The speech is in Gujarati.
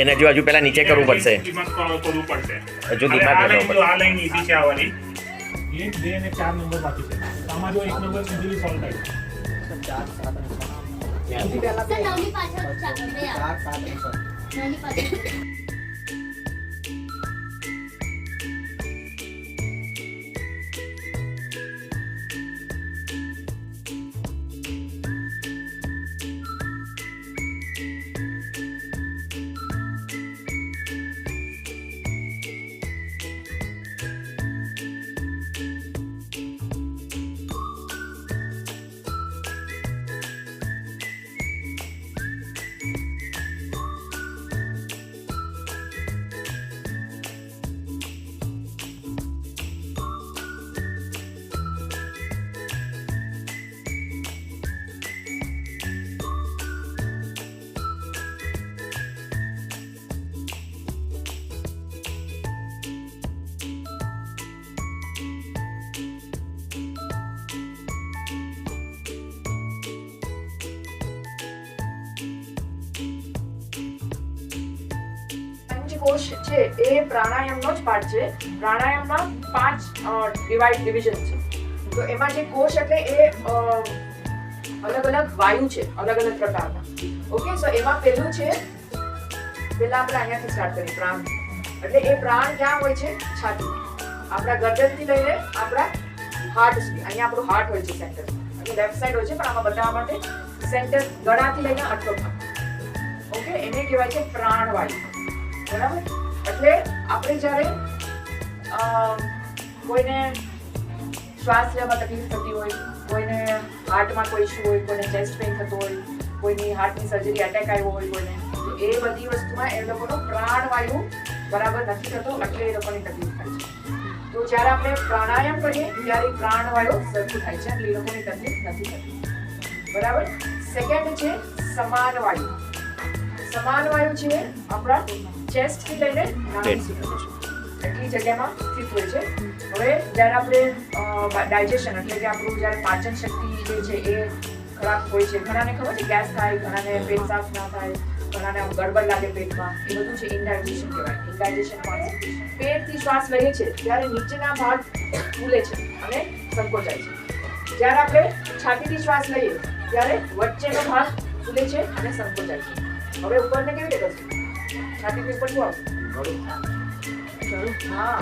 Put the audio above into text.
એને હજુ પેલા નીચે કરવું પડશે, હજુ દિમાગ લગાવવું પડશે. આ લાઈન ઈઝી છે આવવાની. 1, 2 અને 4 નંબર બાકી છે. આમાં જો 1 નંબર ઈઝીલી સોલ્વ થાય. કોષ છે એ પ્રાણાયામનો જ પાર્ટ છે. પ્રાણાયામમાં 5 ડિવિઝન છે. તો એમાં જે કોષ એટલે એ અલગ અલગ વાયુ છે, અલગ અલગ પ્રકારના. ઓકે, સો એમાં પહેલું છે, પહેલા આપણે અહીંયાથી સ્ટાર્ટ કરીએ. પ્રાણ એટલે એ પ્રાણ ક્યાં હોય છે? છાતી. આપણા ગરદનથી લઈને આપણા હાર્ટ સુધી. અહીંયા આપણું હાર્ટ હોય છે સેન્ટર, અને લેફ્ટ સાઈડ હોય છે, પણ આમાં બતાવવા માટે સેન્ટર ગળાથી લઈને આટલો ભાગ. ઓકે, એને કહેવાય છે પ્રાણવાયુ. બરાબર? એટલે આપણે જ્યારે કોઈને શ્વાસ લેવામાં તકલીફ થતી હોય, કોઈને હાર્ટમાં કોઈ ઇશ્યુ હોય, કોઈને ચેસ્ટ પેઇન થતો હોય, કોઈની હાર્ટની સર્જરી એટેક આવ્યો હોય કોઈને, તો એ બધી વસ્તુમાં એ લોકોનો પ્રાણવાયુ બરાબર નથી થતો, એટલે એ લોકોની તકલીફ થાય છે. તો જ્યારે આપણે પ્રાણાયામ કરીએ ત્યારે પ્રાણવાયુ સરખું થાય છે, એટલે એ લોકોની તકલીફ નથી થતી. બરાબર? સેકન્ડ છે સમાન વાયુ. સમાન વાયુ છે આપણા ચેસ્ટ થી લઈને નાભી સુધી એટલી જગ્યામાં સ્થિત હોય છે. હવે જ્યારે આપણે ડાયજેશન એટલે કે આપણું જ્યારે પાચન શક્તિ જે છે એ ખરાબ હોય છે, ઘણાને ખબર છે ગેસ થાય, ઘણાને પેટ સાફ ના થાય, ઘણાને આમ ગડબડ લાગે પેટમાં, એ બધું છે ઇનડાયજેશન કહેવાય. ઇનડાયજેશન પેટથી શ્વાસ લઈએ છે ત્યારે નીચેના ભાગ ફૂલે છે અને સંકોચાય છે. જ્યારે આપણે છાતીથી શ્વાસ લઈએ ત્યારે વચ્ચેનો ભાગ ફૂલે છે અને સંકોચાય છે. હવે ઉપરને કેવી રીતે કરશું? છાતીથી ઉપર શું આવશે? હા.